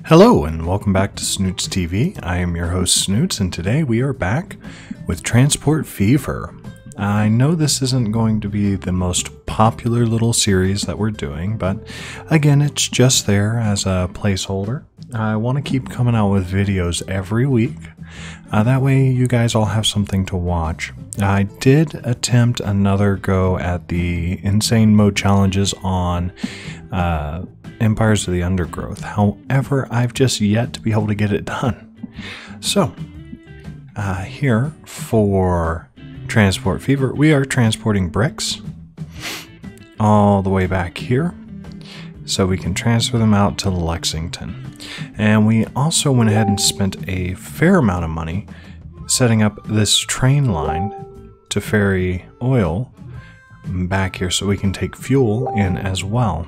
Hello and welcome back to Snootz TV. I am your host Snootz, and today we are back with Transport Fever. I know this isn't going to be the most popular little series that we're doing, but again, it's just there as a placeholder. I want to keep coming out with videos every week. That way you guys all have something to watch. I did attempt another go at the Insane Mode challenges on Empires of the Undergrowth. However, I've just yet to be able to get it done. So, here for Transport Fever, we are transporting bricks all the way back here so we can transfer them out to Lexington. And we also went ahead and spent a fair amount of money setting up this train line to ferry oil back here so we can take fuel in as well.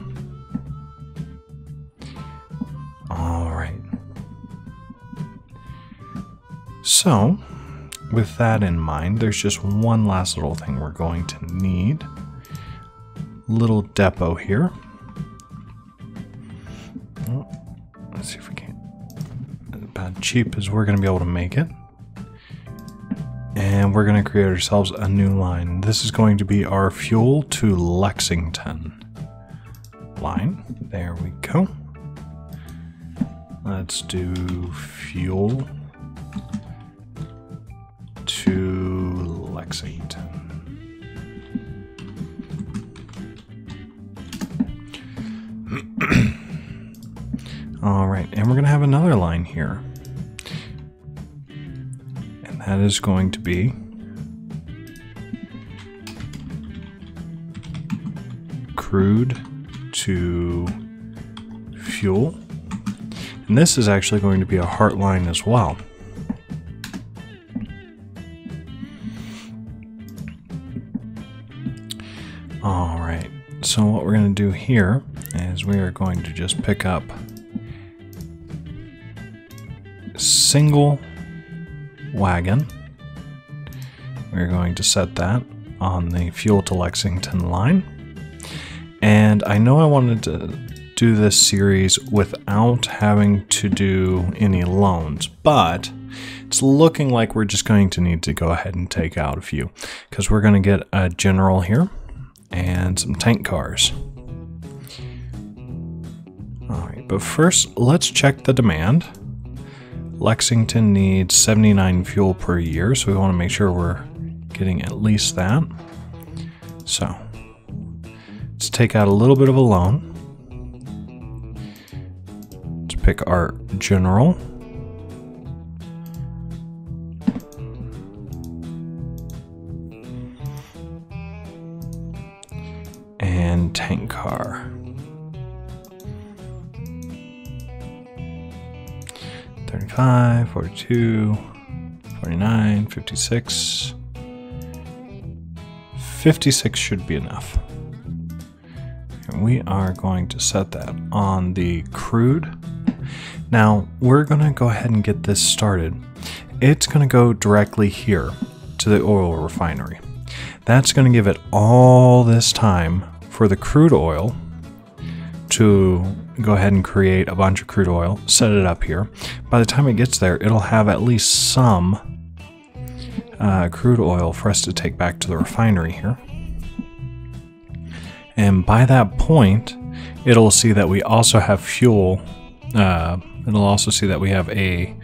Alright. So, with that in mind, there's just one last little thing we're going to need. Little depot here. Let's see if we can. About cheap as we're going to be able to make it. And we're going to create ourselves a new line. This is going to be our fuel to Lexington line. There we go. Let's do fuel to Lexington. All right, and we're going to have another line here. And that is going to be crude to fuel. And this is actually going to be a heart line as well. All right, so what we're going to do here is we are going to just pick up single wagon. We're going to set that on the fuel to Lexington line. And I know I wanted to do this series without having to do any loans, but it's looking like we're just going to need to go ahead and take out a few, because we're going to get a general here and some tank cars. Alright, but first let's check the demand. Lexington needs 79 fuel per year, so we want to make sure we're getting at least that. So let's take out a little bit of a loan. Let's pick our general. And tank car. 35, 42, 49, 56. 56 should be enough. And we are going to set that on the crude. Now, we're going to go ahead and get this started. It's going to go directly here to the oil refinery. That's going to give it all this time for the crude oil to go ahead and create a bunch of crude oil, set it up here. By the time it gets there, it'll have at least some crude oil for us to take back to the refinery here. And by that point, it'll see that we also have fuel. It'll also see that we have a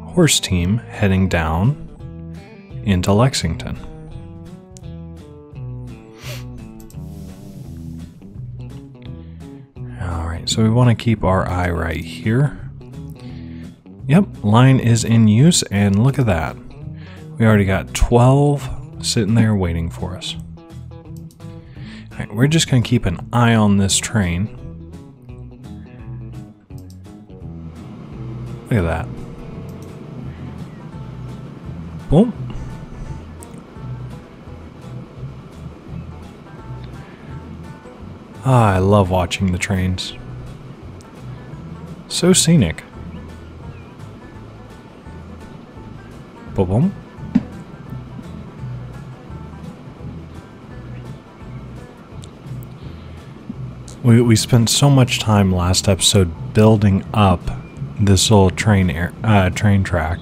horse team heading down into Lexington. So we want to keep our eye right here. Yep, line is in use, and look at that. We already got 12 sitting there waiting for us. All right, we're just going to keep an eye on this train. Look at that. Boom. Ah, I love watching the trains. So scenic. Boom. We spent so much time last episode building up this little train track,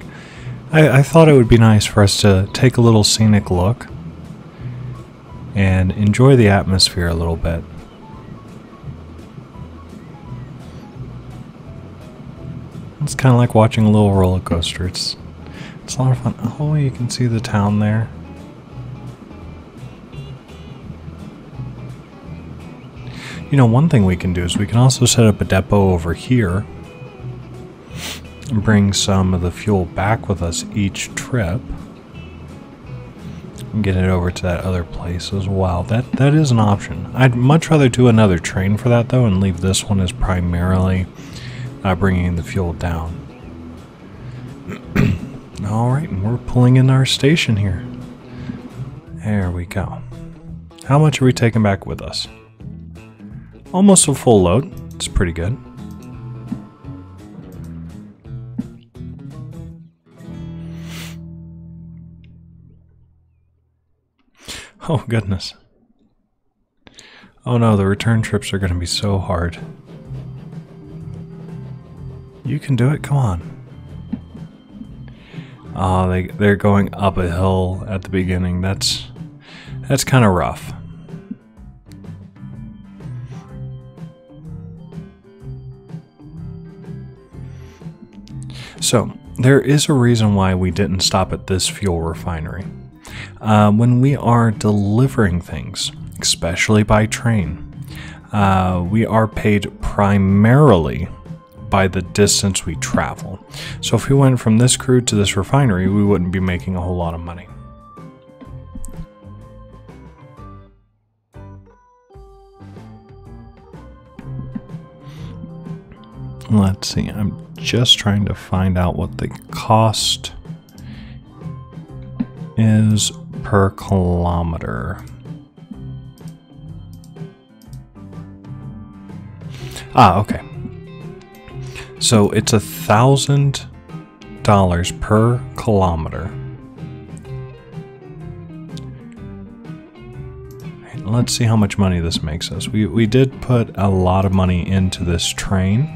I thought it would be nice for us to take a little scenic look and enjoy the atmosphere a little bit. It's kind of like watching a little roller coaster. It's a lot of fun. Oh, you can see the town there. You know, one thing we can do is we can also set up a depot over here and bring some of the fuel back with us each trip and get it over to that other place as well. That is an option. I'd much rather do another train for that though and leave this one as primarily bringing the fuel down. Alright, and we're pulling in our station here. There we go. How much are we taking back with us? Almost a full load. It's pretty good. Oh, goodness. Oh no, the return trips are going to be so hard. You can do it, come on. Oh, they're going up a hill at the beginning. That's kind of rough. So, there is a reason why we didn't stop at this fuel refinery. When we are delivering things, especially by train, we are paid primarily by the distance we travel. So if we went from this crude to this refinery, we wouldn't be making a whole lot of money. Let's see, I'm just trying to find out what the cost is per kilometer. Ah, okay. So it's $1,000 per kilometer. Right, let's see how much money this makes us. We did put a lot of money into this train.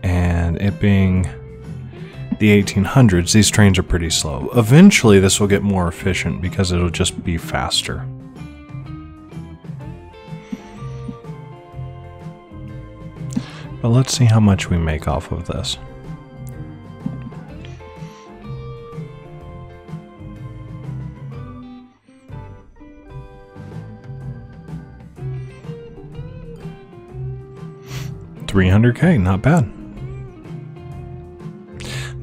And it being the 1800s, these trains are pretty slow. Eventually this will get more efficient because it'll just be faster. But let's see how much we make off of this. $300K, not bad.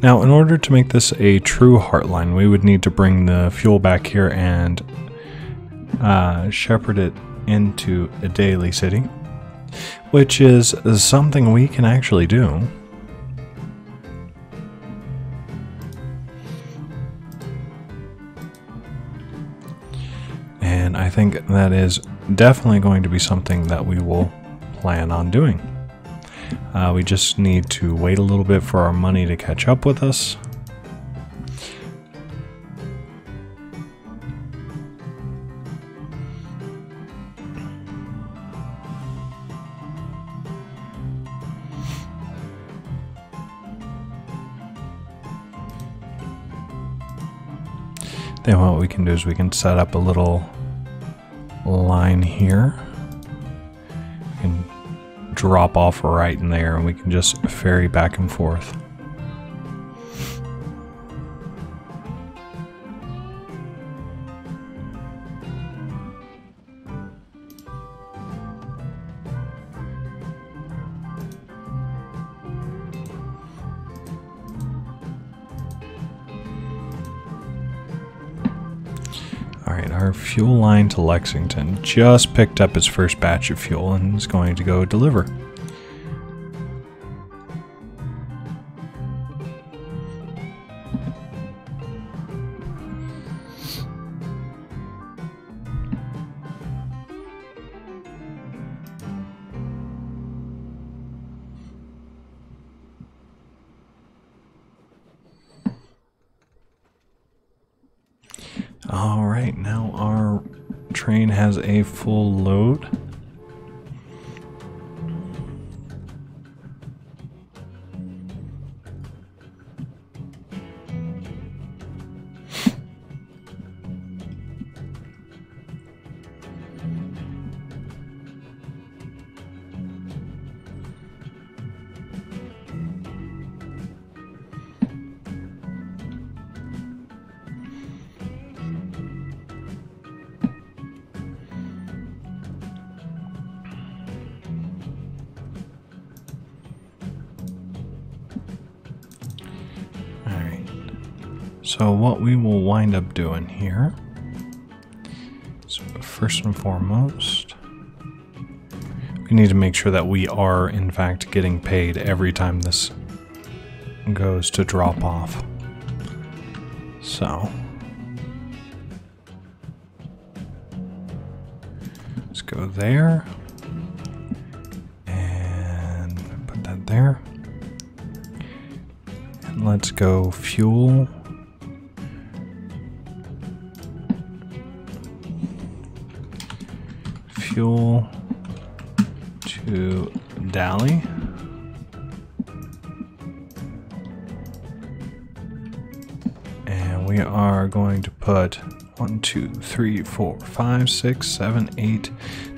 Now, in order to make this a true Heartline, we would need to bring the fuel back here and shepherd it into a daily city, which is something we can actually do. And I think that is definitely going to be something that we will plan on doing. We just need to wait a little bit for our money to catch up with us. Then what we can do is we can set up a little line here. We can drop off right in there and we can just ferry back and forth. Alright, our fuel line to Lexington just picked up its first batch of fuel and is going to go deliver. Alright, now our train has a full load. So what we will wind up doing here, so first and foremost, we need to make sure that we are in fact getting paid every time this goes to drop off. So let's go there and put that there. And let's go fuel. Fuel to Dally. And we are going to put 1, 2, 3, 4, 5, 6, 7, 8,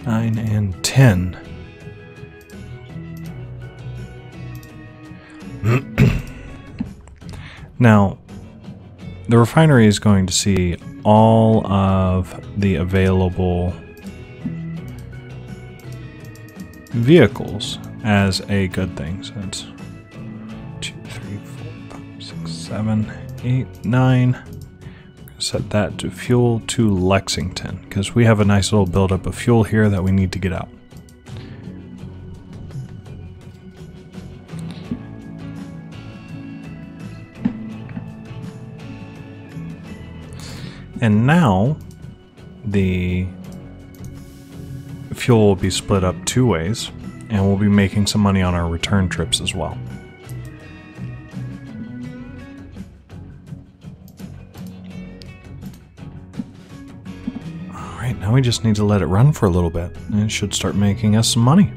9, and 10. Now, the refinery is going to see all of the available vehicles as a good thing. So it's 2, 3, 4, 5, 6, 7, 8, 9. Set that to fuel to Lexington because we have a nice little buildup of fuel here that we need to get out. And now the fuel will be split up 2 ways, and we'll be making some money on our return trips as well. Alright, now we just need to let it run for a little bit, and it should start making us some money.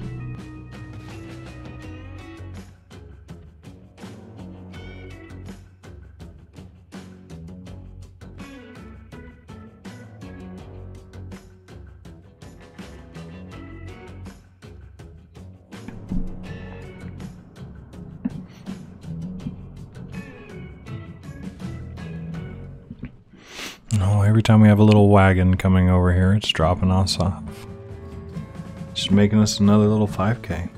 Oh, every time we have a little wagon coming over here, it's dropping us off. Just making us another little 5K.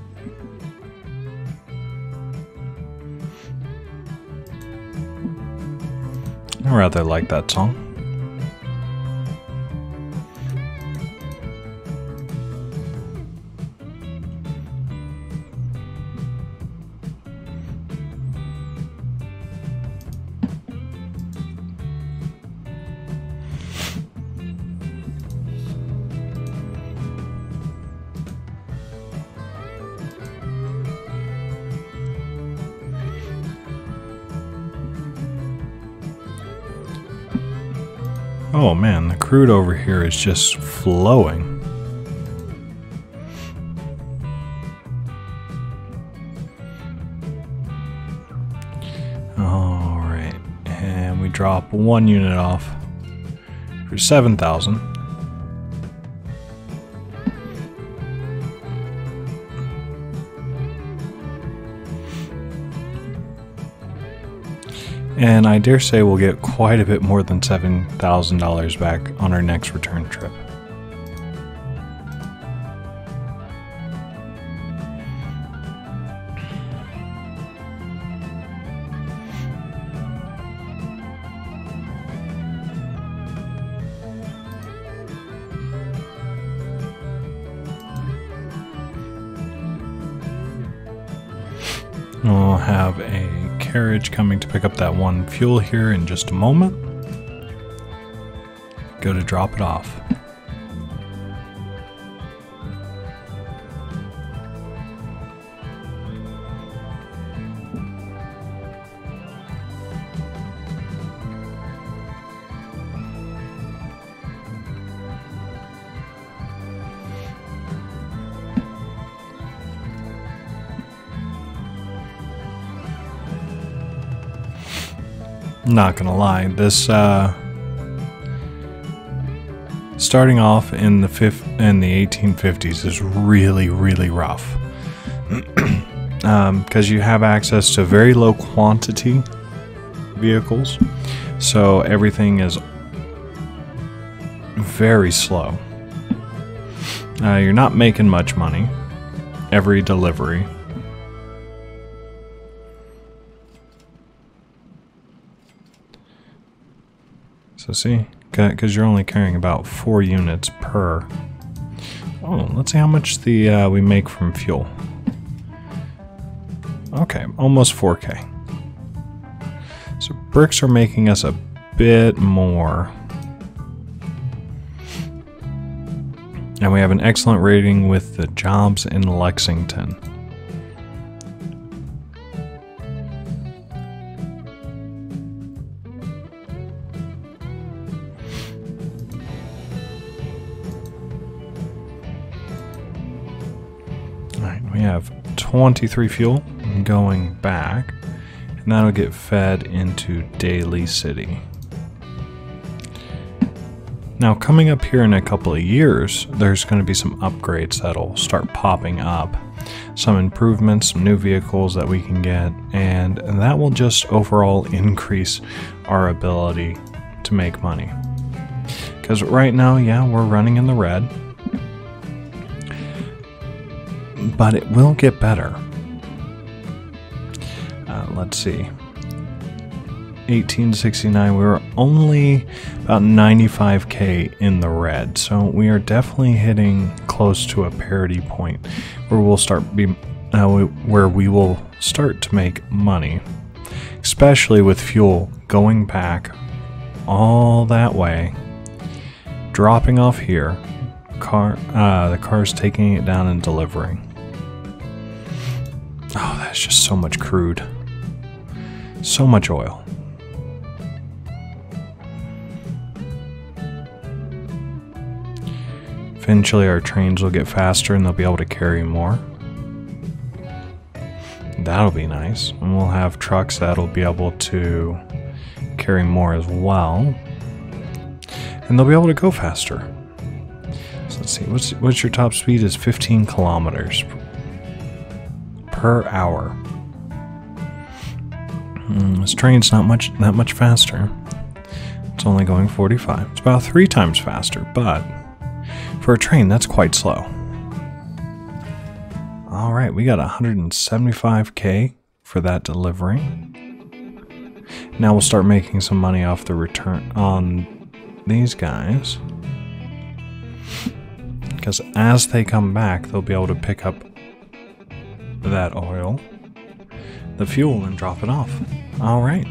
I rather like that song. Oh man, the crude over here is just flowing. Alright, and we drop 1 unit off for 7,000. And I dare say we'll get quite a bit more than $7,000 back on our next return trip. We'll have a carriage coming to pick up that 1 fuel here in just a moment. Go to drop it off. Not gonna lie, this starting off in the 1850s is really rough because you have access to very low quantity vehicles, so everything is very slow. You're not making much money every delivery. So see, because you're only carrying about 4 units per. Oh, let's see how much we make from fuel. Okay, almost 4K. So bricks are making us a bit more. And we have an excellent rating with the jobs in Lexington. Alright, we have 23 fuel going back, and that'll get fed into Daly City. Now, coming up here in a couple of years, there's going to be some upgrades that'll start popping up. Some improvements, some new vehicles that we can get, and that will just overall increase our ability to make money. Because right now, yeah, we're running in the red, but it will get better. Let's see. 1869, we were only about 95K in the red, so we are definitely hitting close to a parity point where where we will start to make money, especially with fuel going back all that way, dropping off here, the car's taking it down and delivering. Oh, that's just so much crude, so much oil. Eventually our trains will get faster and they'll be able to carry more. That'll be nice. And we'll have trucks that'll be able to carry more as well. And they'll be able to go faster. So let's see, what's your top speed is 15 kilometers per hour. This train's not that much faster. It's only going 45. It's about 3 times faster, but for a train, that's quite slow. All right, we got 175K for that delivery. Now we'll start making some money off the return on these guys. Because as they come back, they'll be able to pick up that oil, the fuel, and drop it off. All right.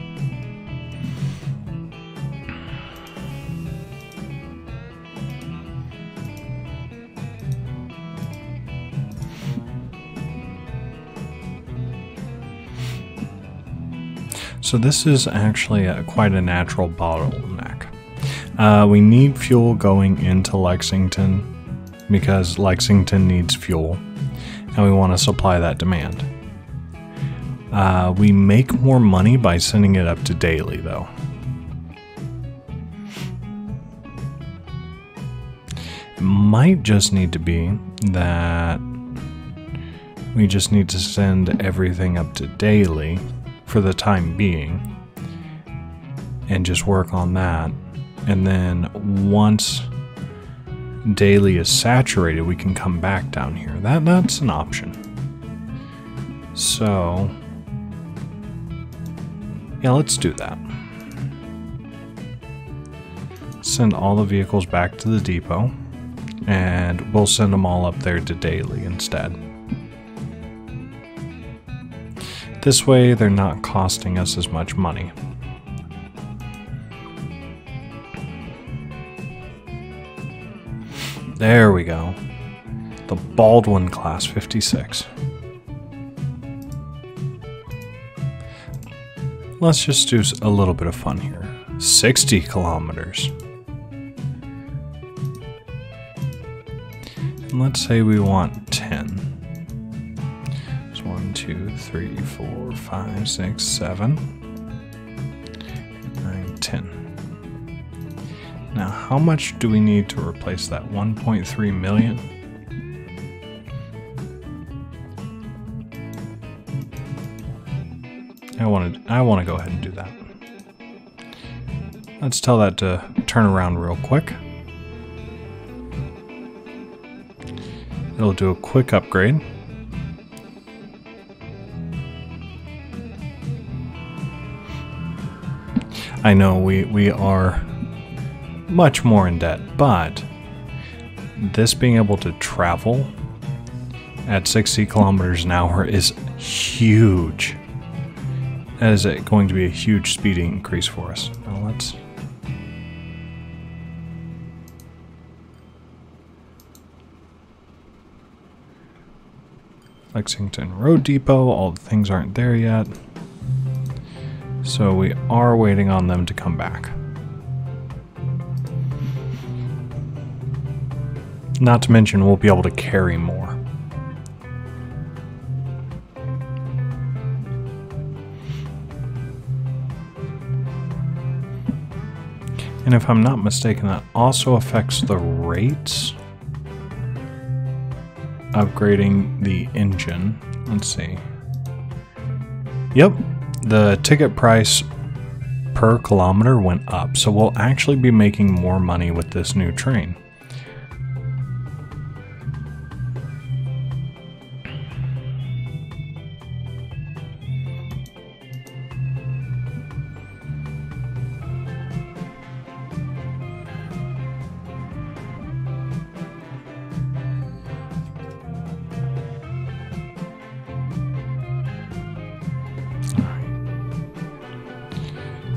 So this is actually quite a natural bottleneck. We need fuel going into Lexington because Lexington needs fuel, and we want to supply that demand. We make more money by sending it up to Daly, though. It might just need to be that we just need to send everything up to Daly for the time being and just work on that, and then once Daly is saturated we can come back down here. That's an option. So yeah, let's do that. Send all the vehicles back to the depot and we'll send them all up there to Daly instead. This way, they're not costing us as much money. There we go. The Baldwin class 56. Let's just do a little bit of fun here. 60 kilometers. And let's say we want 10. 1, 2, 3, 4, 5, 6, 7, 9, 10. Now, how much do we need to replace that? 1.3 million? I want to go ahead and do that. Let's tell that to turn around real quick. It'll do a quick upgrade. I know we are much more in debt, but this being able to travel at 60 kilometers an hour is huge. That is going to be a huge speed increase for us. Now let's... Lexington Road Depot, all the things aren't there yet. So we are waiting on them to come back. Not to mention we'll be able to carry more. And if I'm not mistaken, that also affects the rates. Upgrading the engine. Let's see. Yep, the ticket price per kilometer went up, so we'll actually be making more money with this new train.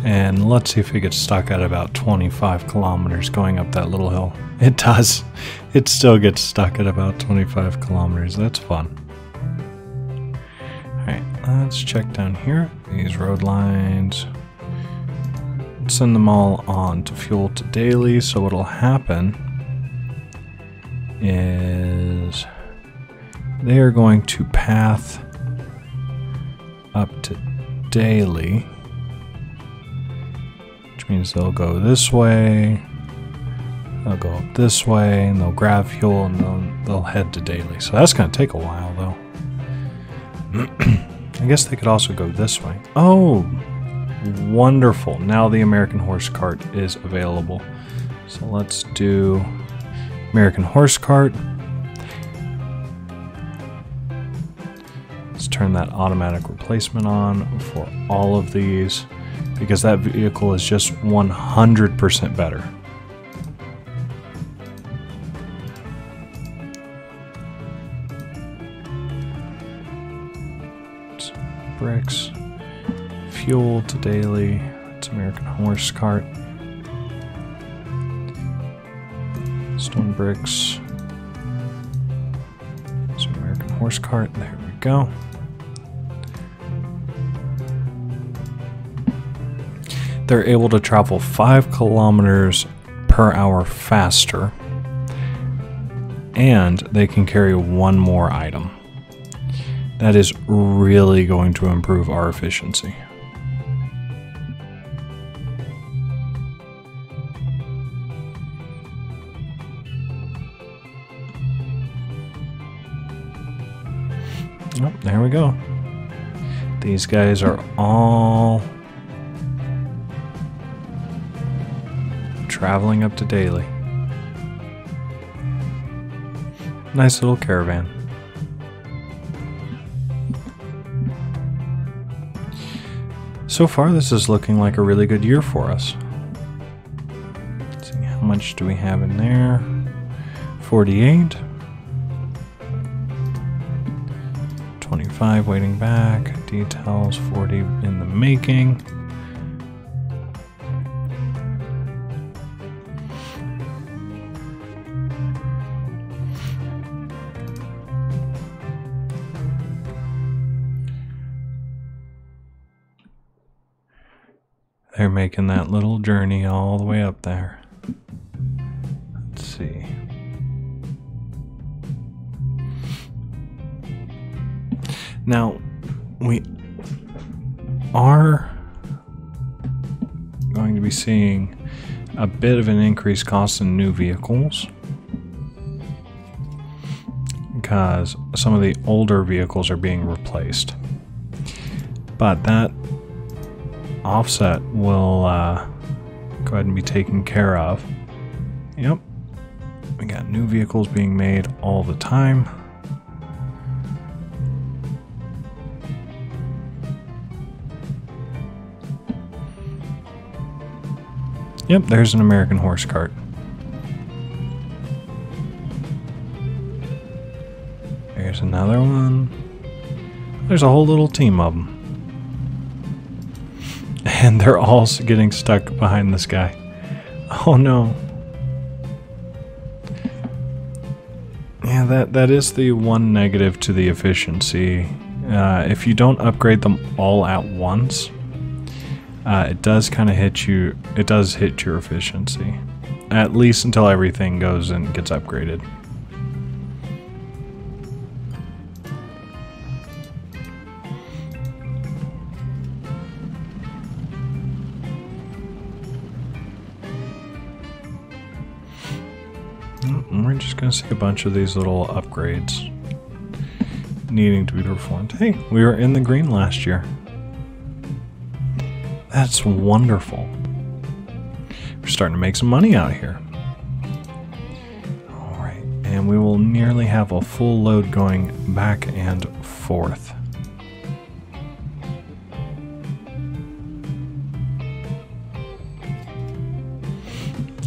And let's see if it gets stuck at about 25 kilometers going up that little hill. It does. It still gets stuck at about 25 kilometers. That's fun. Alright, let's check down here. These road lines. Send them all on to fuel to daily. So what'll happen is they are going to path up to daily. Means they'll go this way, they'll go up this way, and they'll grab fuel, and they'll head to daily. So that's going to take a while, though. I guess they could also go this way. Oh, wonderful. Now the American horse cart is available. So let's do American horse cart. Let's turn that automatic replacement on for all of these, because that vehicle is just 100% better. Bricks, fuel to daily, it's American horse cart, stone bricks, it's American horse cart, there we go. They're able to travel 5 kilometers per hour faster, and they can carry one more item. That is really going to improve our efficiency. Oh, there we go. These guys are all traveling up to daily. Nice little caravan. So far, this is looking like a really good year for us. Let's see, how much do we have in there? 48. 25 waiting back. Details 40 in the making. They're making that little journey all the way up there. Let's see. Now, we are going to be seeing a bit of an increased cost in new vehicles, because some of the older vehicles are being replaced. But that offset will go ahead and be taken care of. Yep. We got new vehicles being made all the time. Yep, there's an American horse cart. There's another one. There's a whole little team of them. And they're all getting stuck behind this guy. Oh no. Yeah, that is the one negative to the efficiency. If you don't upgrade them all at once, it does kind of hit you. It does hit your efficiency, at least until everything goes and gets upgraded. We're just going to see a bunch of these little upgrades needing to be performed. Hey, we were in the green last year. That's wonderful. We're starting to make some money out here. Alright, and we will nearly have a full load going back and forth.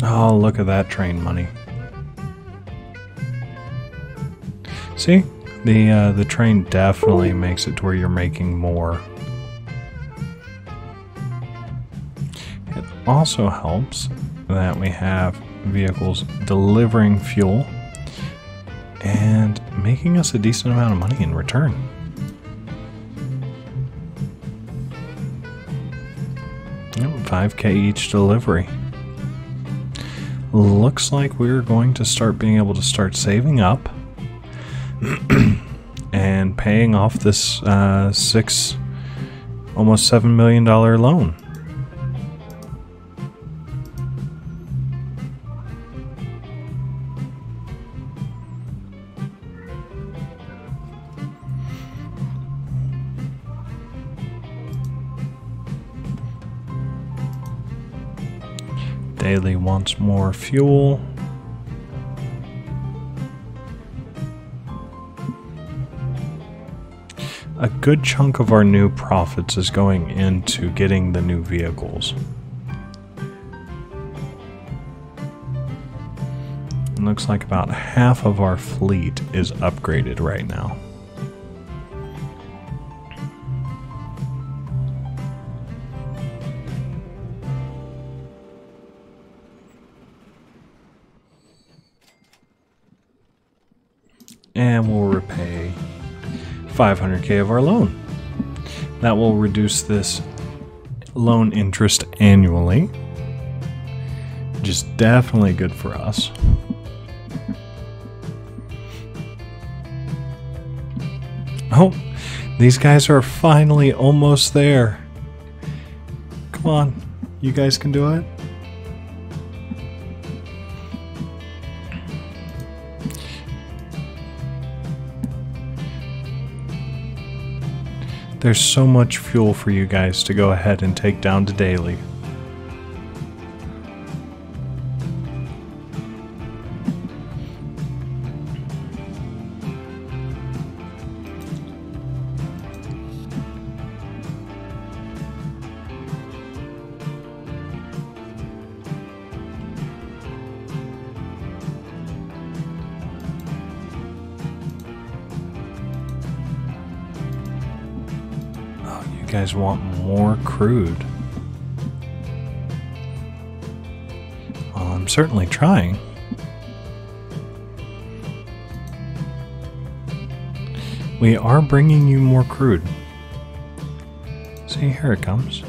Oh, look at that train money. See, the train definitely makes it to where you're making more. It also helps that we have vehicles delivering fuel and making us a decent amount of money in return. Yep, 5K each delivery. Looks like we're going to start being able to start saving up and paying off this almost $7 million loan. Daily wants more fuel. A good chunk of our new profits is going into getting the new vehicles. It looks like about half of our fleet is upgraded right now. And we'll repay 500K of our loan. That will reduce this loan interest annually, which is definitely good for us. Oh, these guys are finally almost there. Come on, you guys can do it. There's so much fuel for you guys to go ahead and take down to daily. You guys want more crude? Well, I'm certainly trying. We are bringing you more crude. See, here it comes.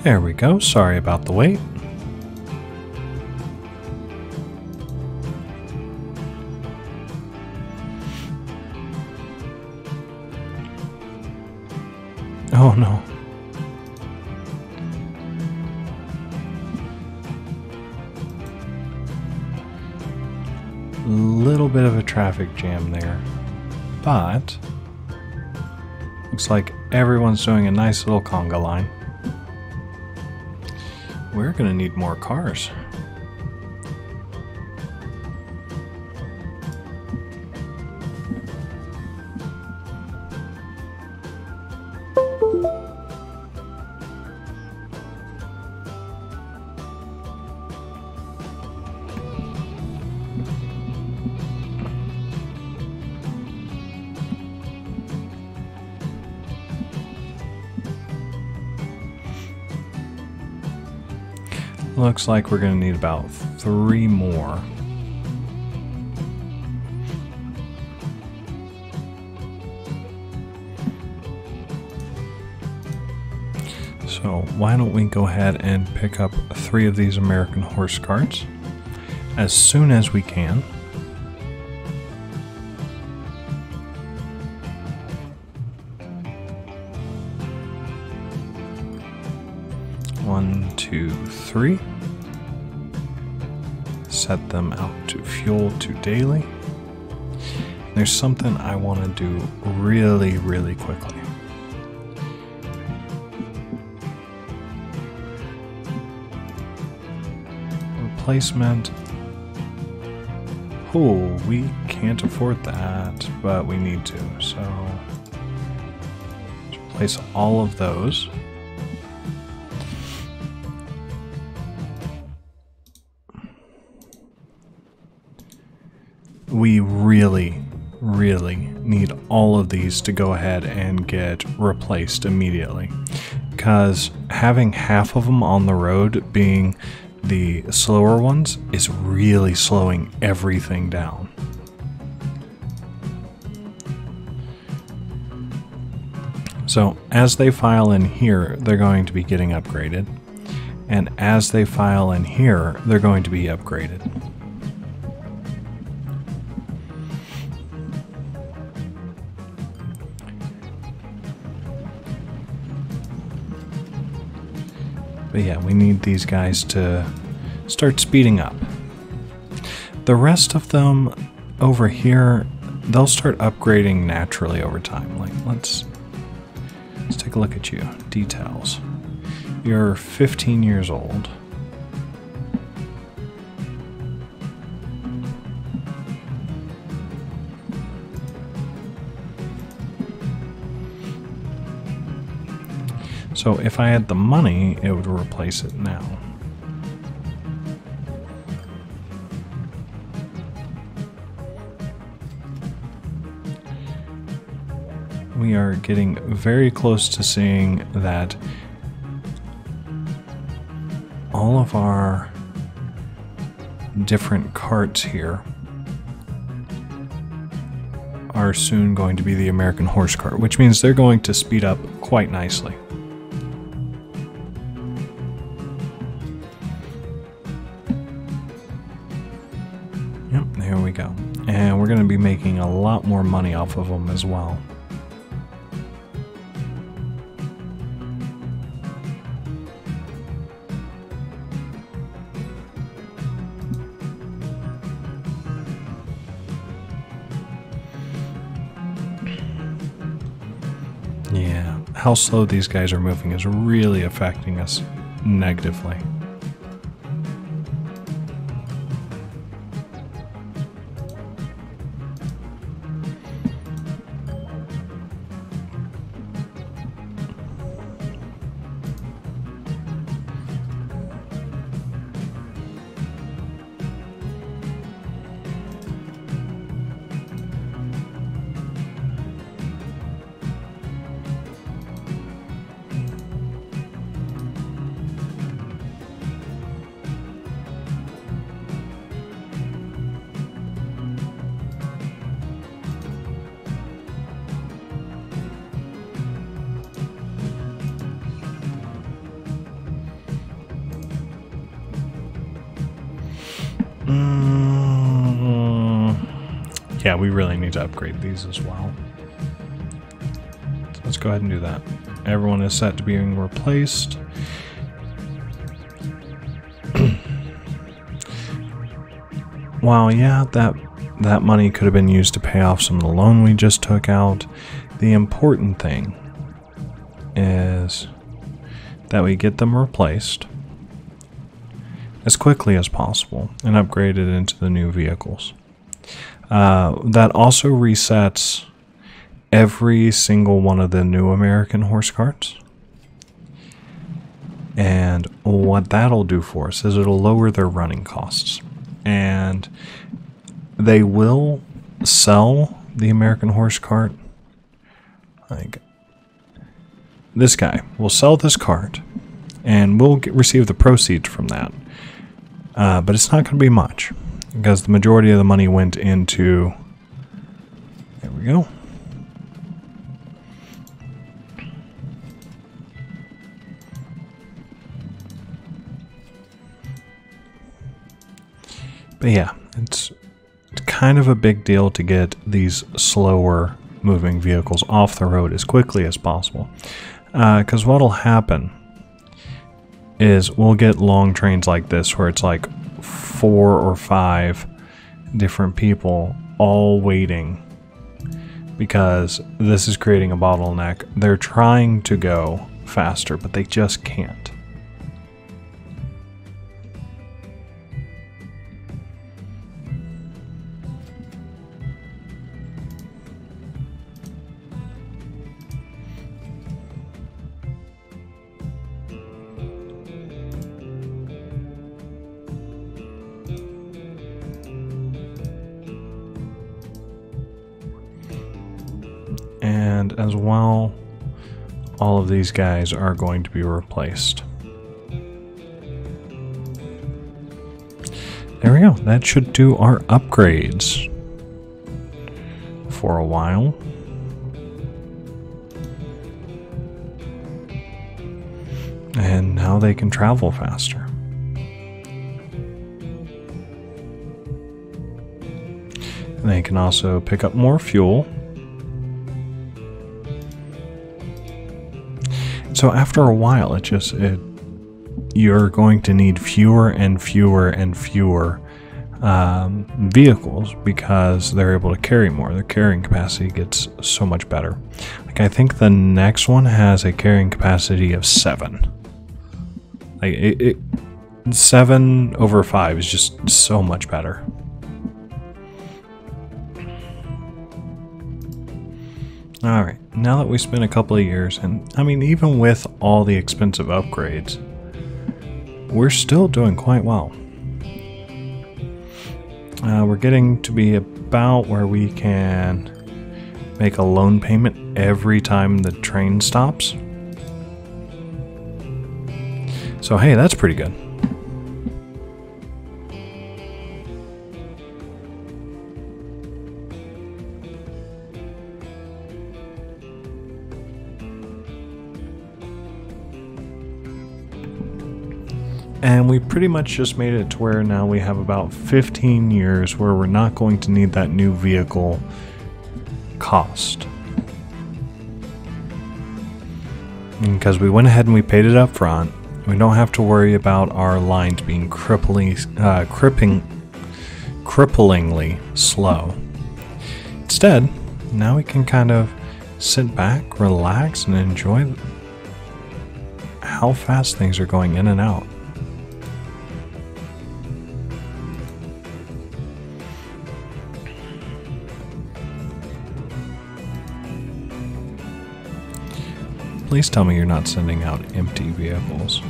There we go. Sorry about the wait. Oh no. Little bit of a traffic jam there, but Looks like everyone's doing a nice little conga line. We're gonna need more cars. Looks like we're going to need about 3 more. So why don't we go ahead and pick up 3 of these American horse carts as soon as we can. One, two, 3. Set them out to fuel to daily. There's something I want to do really quickly. Replacement. Oh, we can't afford that, but we need to. So let's replace all of those. We really need all of these to go ahead and get replaced immediately, because having half of them on the road being the slower ones is really slowing everything down. So as they file in here, they're going to be getting upgraded, and as they file in here, they're going to be upgraded. But yeah, we need these guys to start speeding up. The rest of them over here, they'll start upgrading naturally over time. Like, let's take a look at you. Details. You're 15 years old. So if I had the money, it would replace it now. We are getting very close to seeing that all of our different carts here are soon going to be the American horse cart, which means they're going to speed up quite nicely. Yep, there we go. And we're going to be making a lot more money off of them as well. Yeah, how slow these guys are moving is really affecting us negatively. Yeah, we really need to upgrade these as well. So let's go ahead and do that. Everyone is set to being replaced. Wow, yeah, that money could have been used to pay off some of the loan we just took out. the important thing is that we get them replaced as quickly as possible and upgraded into the new vehicles. That also resets every single one of the new American horse carts. And what that'll do for us is it'll lower their running costs. And they will sell the American horse cart. Like, this guy will sell this cart, and we'll receive the proceeds from that. But it's not going to be much, because the majority of the money went into... There we go. But yeah, it's kind of a big deal to get these slower moving vehicles off the road as quickly as possible. Because what'll happen is we'll get long trains like this where it's like 4 or 5 different people all waiting because this is creating a bottleneck. They're trying to go faster, but they just can't. And as well, all of these guys are going to be replaced. There we go. That should do our upgrades for a while. And now they can travel faster. And they can also pick up more fuel. So after a while, you're going to need fewer and fewer and fewer vehicles because they're able to carry more. Their carrying capacity gets so much better. Like, I think the next one has a carrying capacity of 7. Like 7 over 5 is just so much better. Alright, now that we spent a couple of years, and I mean, even with all the expensive upgrades, we're still doing quite well. We're getting to be about where we can make a loan payment every time the train stops. So hey, that's pretty good. And we pretty much just made it to where now we have about 15 years where we're not going to need that new vehicle cost. Because we went ahead and we paid it up front. We don't have to worry about our lines being cripplingly slow. Instead, now we can kind of sit back, relax, and enjoy how fast things are going in and out. Please tell me you're not sending out empty vehicles.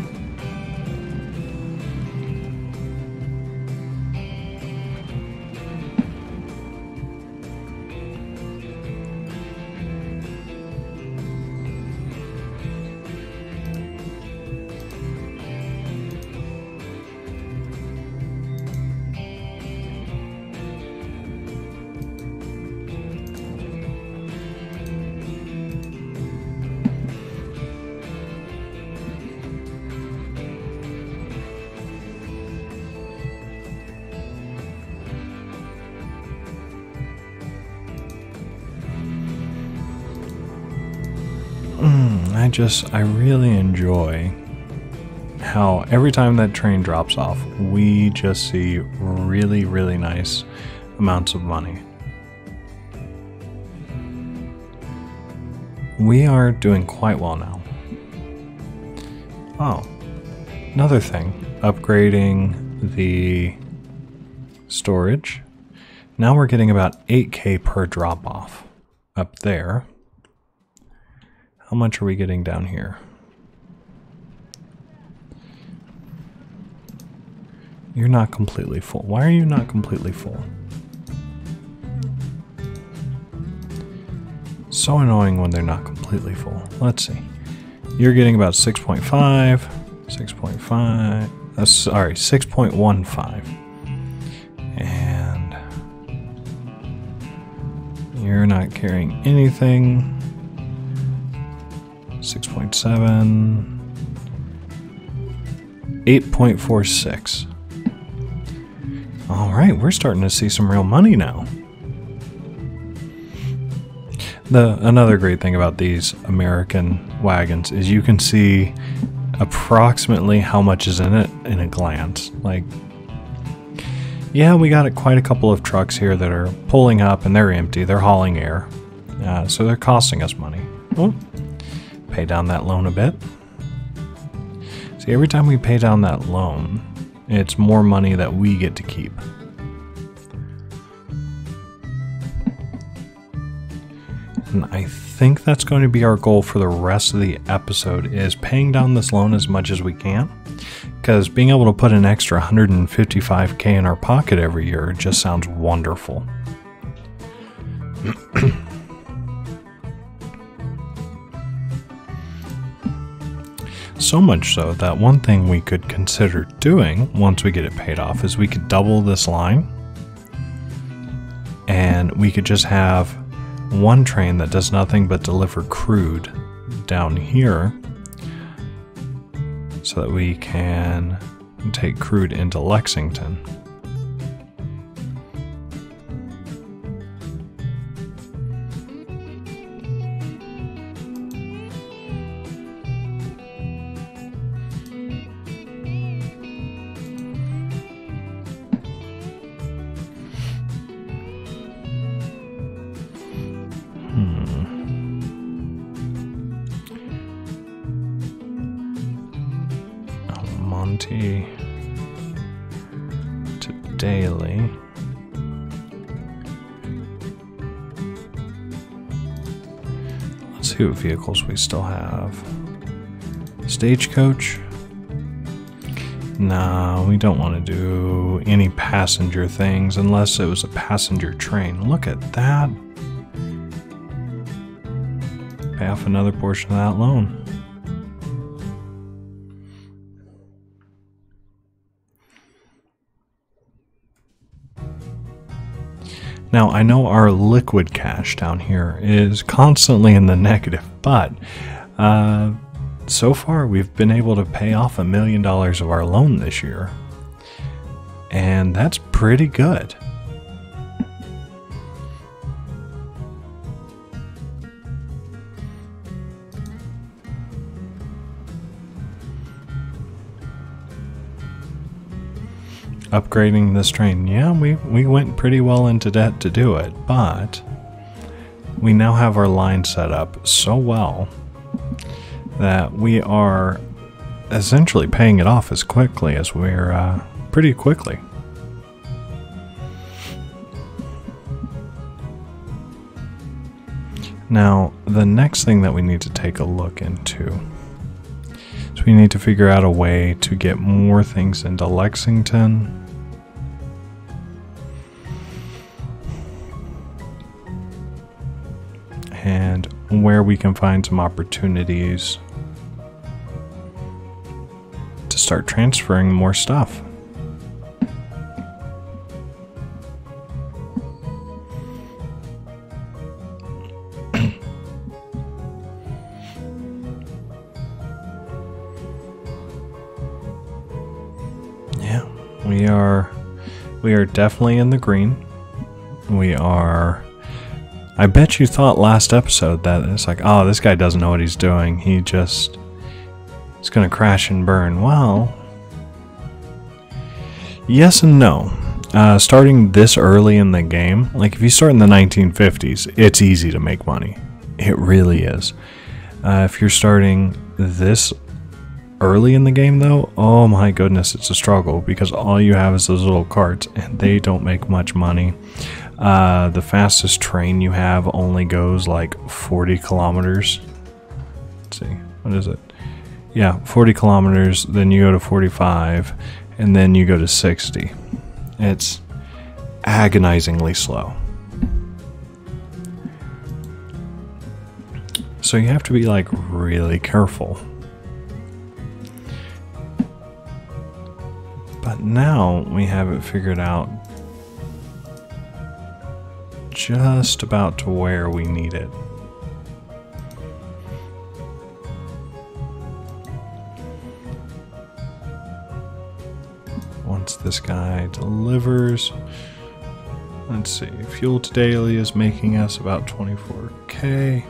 I really enjoy how every time that train drops off, we just see really, really nice amounts of money. we are doing quite well now. Oh, another thing, upgrading the storage. Now we're getting about 8K per drop off up there. How much are we getting down here? You're not completely full. Why are you not completely full? So annoying when they're not completely full. Let's see. You're getting about 6.5, 6.5, sorry, 6.15. And you're not carrying anything. 6.7, 8.46. All right, we're starting to see some real money now. Another great thing about these American wagons is you can see approximately how much is in it in a glance. Like, yeah, we got quite a couple of trucks here that are pulling up and they're empty. They're hauling air. So they're costing us money. Well, pay down that loan a bit. See, every time we pay down that loan, it's more money that we get to keep. And I think that's going to be our goal for the rest of the episode, is paying down this loan as much as we can. Because being able to put an extra 155K in our pocket every year just sounds wonderful. So much so that one thing we could consider doing once we get it paid off is we could double this line. And we could just have one train that does nothing but deliver crude down here so that we can take crude into Lexington. To daily. Let's see what vehicles we still have. Stagecoach. No, we don't want to do any passenger things unless it was a passenger train. Look at that. Pay off another portion of that loan. Now, I know our liquid cash down here is constantly in the negative, but so far we've been able to pay off $1 million of our loan this year, and that's pretty good. Upgrading this train, yeah, we went pretty well into debt to do it, but we now have our line set up so well that we are essentially paying it off as quickly as we're pretty quickly. Now, the next thing that we need to take a look into, so we need to figure out a way to get more things into Lexington. And where we can find some opportunities to start transferring more stuff. Yeah, we are definitely in the green. We are. I bet you thought last episode that it's like, oh, this guy doesn't know what he's doing. He's going to crash and burn. Well, yes and no. Starting this early in the game, like if you start in the 1950s, it's easy to make money. It really is. If you're starting this early in the game, though, oh my goodness, it's a struggle because all you have is those little carts and they don't make much money. The fastest train you have only goes like 40 kilometers. Let's see, what is it? Yeah, 40 kilometers, then you go to 45, and then you go to 60. It's agonizingly slow. So you have to be like really careful. But now we have it figured out just about to where we need it. Once this guy delivers, let's see, fuel to daily is making us about 24K.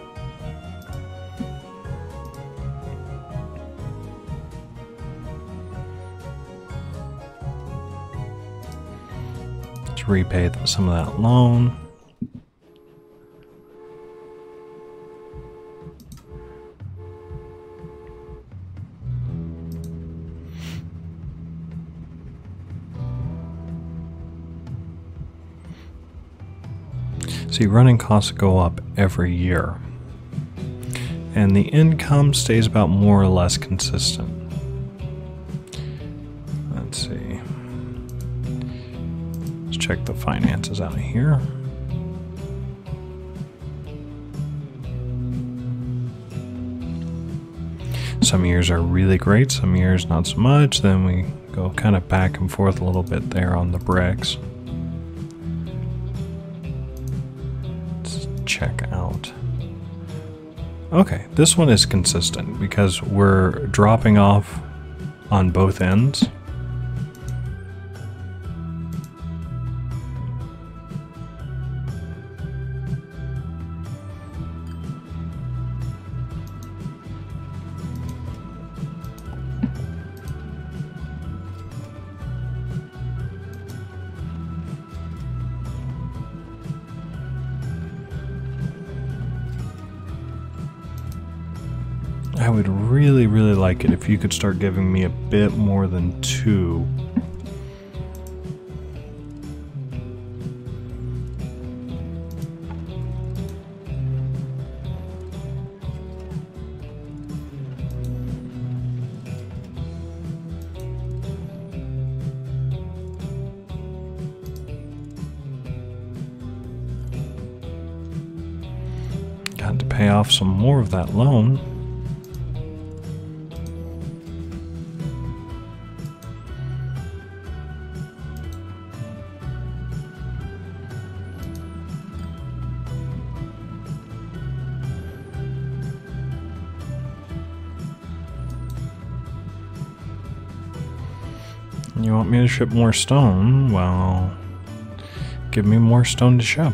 Let's repay some of that loan. See, running costs go up every year, and the income stays about more or less consistent. Let's see. Let's check the finances out of here. Some years are really great, some years not so much. Then we go kind of back and forth a little bit there on the bricks. Check out. Okay, this one is consistent because we're dropping off on both ends. I would really, really like it if you could start giving me a bit more than 2. Got to pay off some more of that loan. You want me to ship more stone? Well, give me more stone to ship.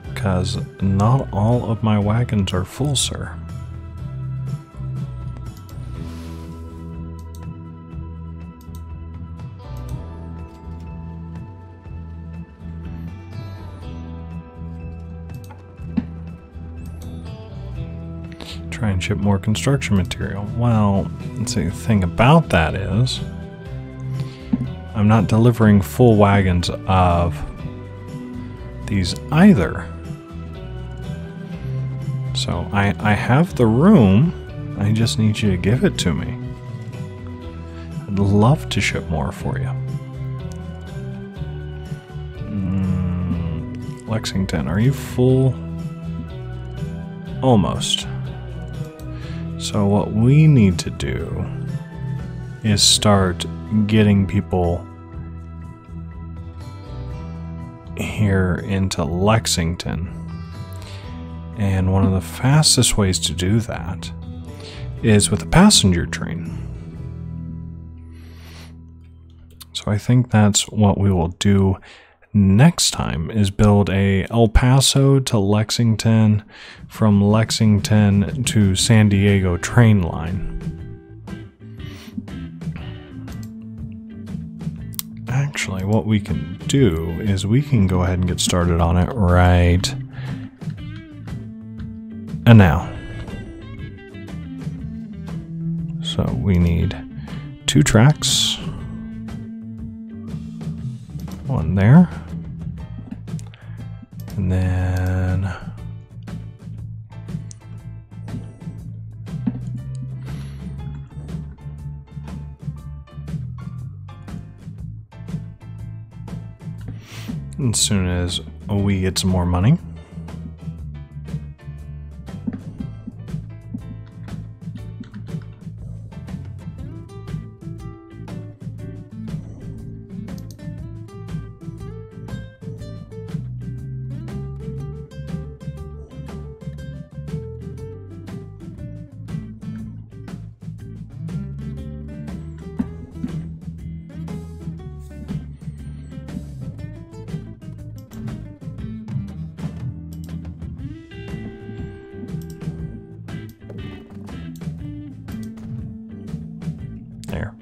Because not all of my wagons are full, sir. Try and ship more construction material. Well, let's see, the thing about that is I'm not delivering full wagons of these either. So I have the room, I just need you to give it to me. I'd love to ship more for you. Lexington, are you full? Almost. So what we need to do is start getting people here into Lexington. And one of the fastest ways to do that is with a passenger train. So I think that's what we will do next time, is build a El Paso to Lexington, from Lexington to San Diego train line. Actually, what we can do is we can go ahead and get started on it right and now. So we need 2 tracks. One there. And then as soon as we get some more money, there.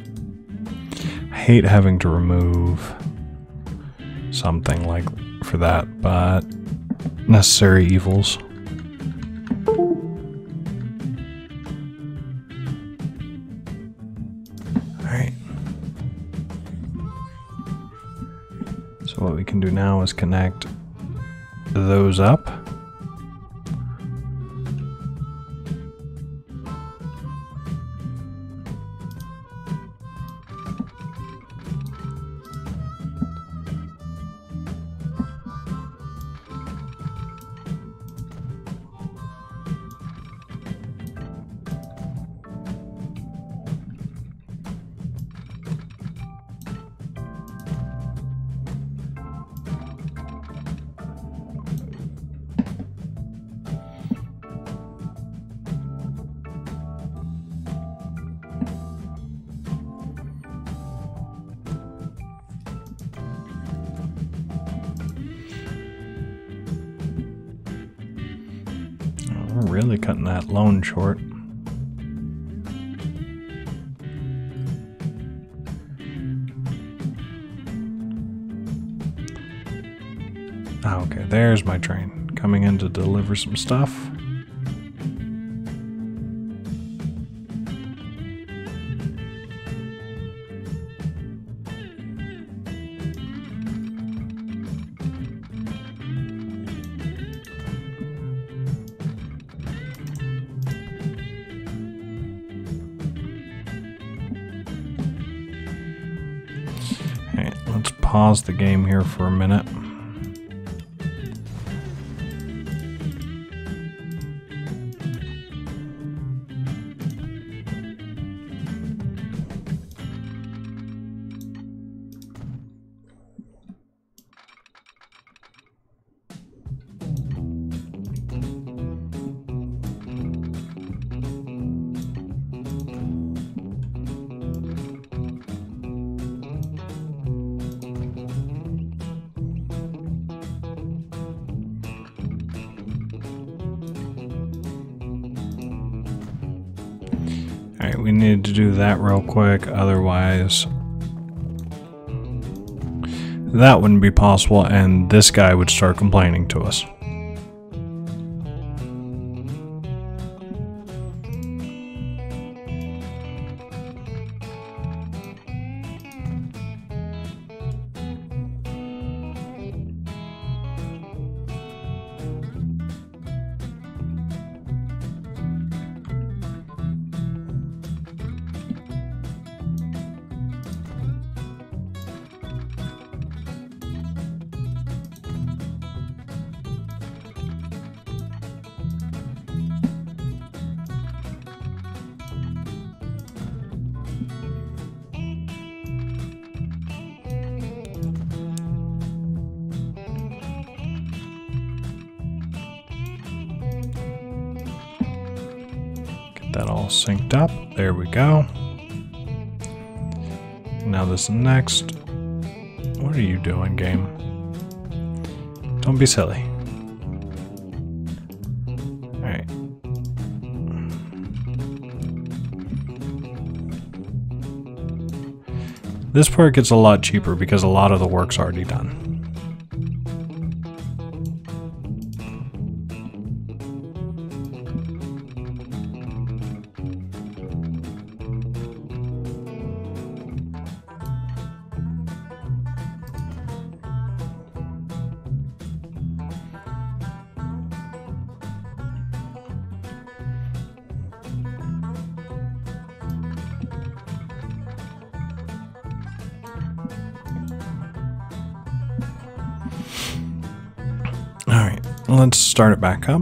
I hate having to remove something like for that, but necessary evils. Alright. So what we can do now is connect those up. We're really cutting that loan short. Okay, there's my train coming in to deliver some stuff. Let's pause the game here for a minute. Alright, we need to do that real quick, otherwise that wouldn't be possible and this guy would start complaining to us. That all synced up. There we go. Now this next. What are you doing, game? Don't be silly. Alright. This part gets a lot cheaper because a lot of the work's already done. Alright, let's start it back up.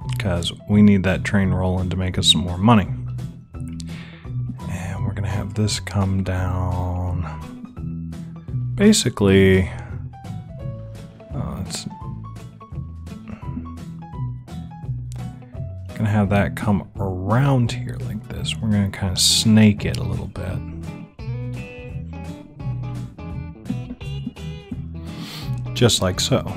Because we need that train rolling to make us some more money. And we're going to have this come down. Basically, it's going to have that come around here like this. We're going to kind of snake it a little bit. Just like so.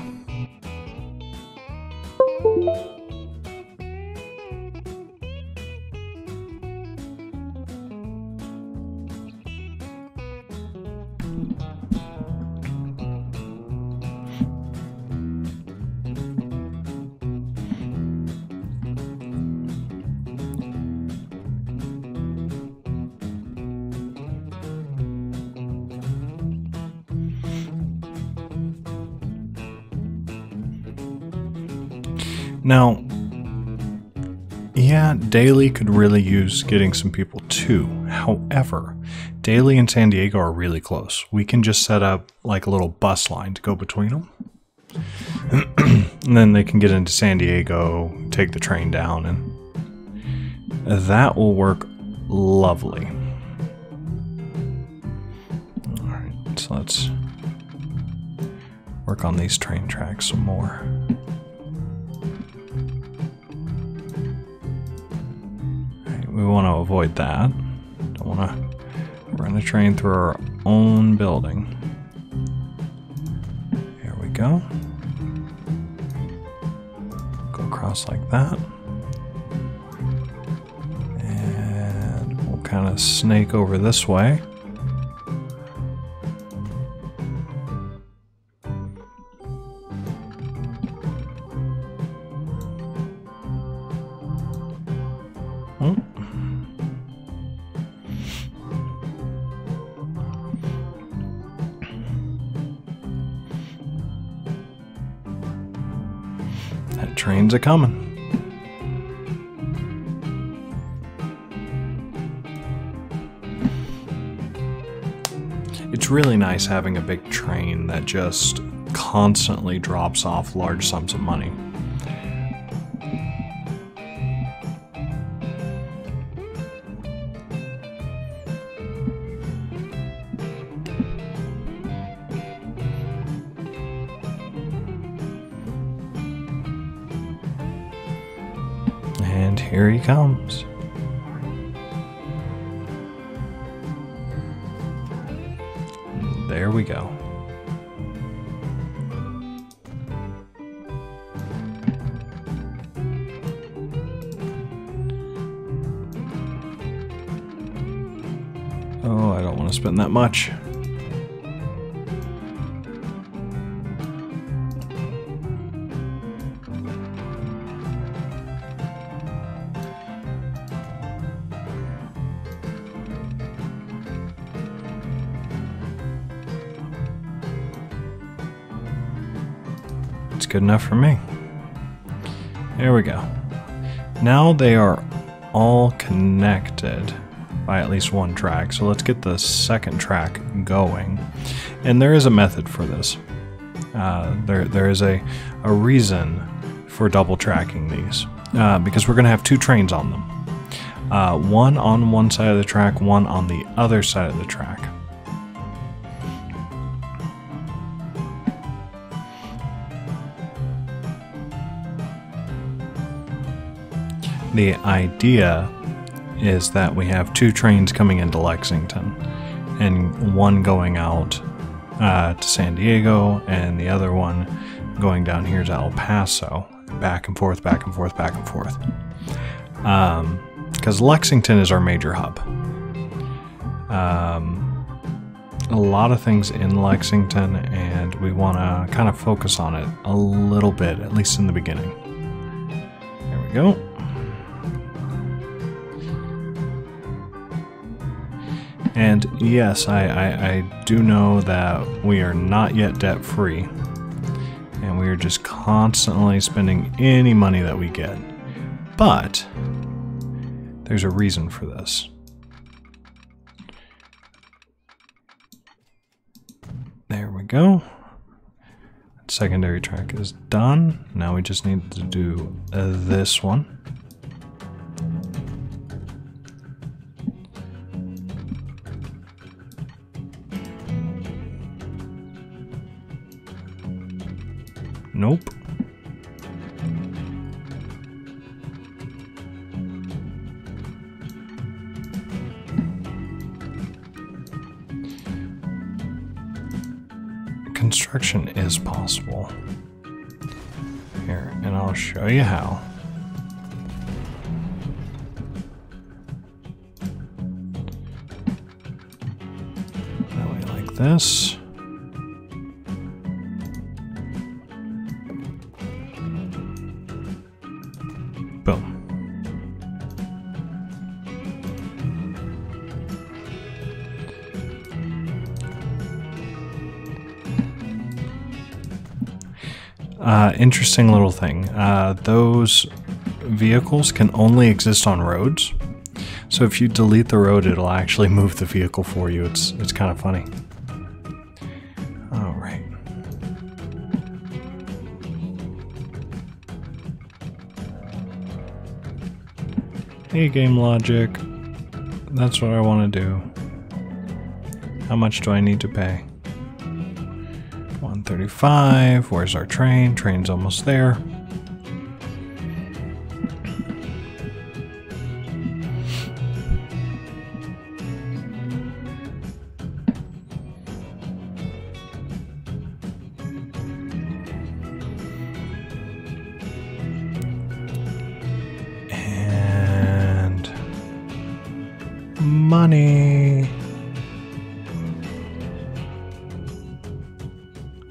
Now, yeah, Daly could really use getting some people too. However, Daly and San Diego are really close. We can just set up like a little bus line to go between them. And then they can get into San Diego, take the train down, and that will work lovely. Alright, so let's work on these train tracks some more. We want to avoid that. Don't want to run a train through our own building. Here we go. Go across like that. And we'll kind of snake over this way. That train's a-coming. It's really nice having a big train that just constantly drops off large sums of money. And here he comes. There we go. Oh, I don't want to spend that much. It's good enough for me. There we go. Now they are all connected by at least one track. So let's get the second track going. And there is a method for this. There is a reason for double tracking these. Because we're going to have two trains on them. One on one side of the track, one on the other side of the track. The idea is that we have two trains coming into Lexington and one going out to San Diego and the other one going down here to El Paso, back and forth, back and forth, back and forth. Because Lexington is our major hub. a lot of things in Lexington, and we want to kind of focus on it a little bit, at least in the beginning. There we go. And yes, I do know that we are not yet debt-free, and we are just constantly spending any money that we get. But there's a reason for this. There we go. Secondary track is done. Now we just need to do this one. Nope. Construction is possible. Here, and I'll show you how. That way, like this. Boom. Interesting little thing. Those vehicles can only exist on roads. So if you delete the road, it'll actually move the vehicle for you. It's kind of funny. All right. Hey, game logic. That's what I want to do. How much do I need to pay? 135. Where's our train? Train's almost there. And money.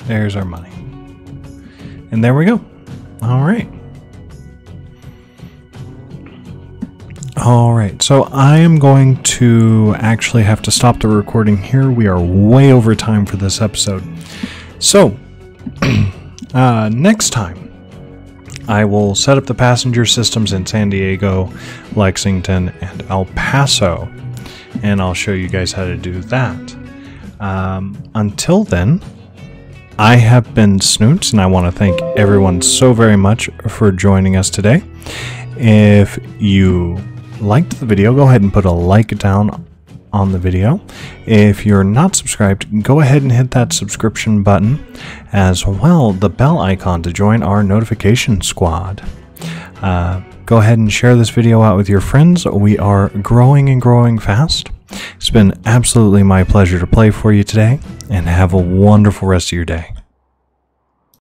There's our money. And there we go. All right. All right. So I am going to actually have to stop the recording here. We are way over time for this episode. So next time, I will set up the passenger systems in San Diego, Lexington, and El Paso. And I'll show you guys how to do that. Until then, I have been Snootz, and I want to thank everyone so very much for joining us today. If you liked the video, go ahead and put a like down on the video. If you're not subscribed, go ahead and hit that subscription button, as well the bell icon to join our notification squad. Go ahead and share this video out with your friends. We are growing and growing fast. It's been absolutely my pleasure to play for you today, and have a wonderful rest of your day.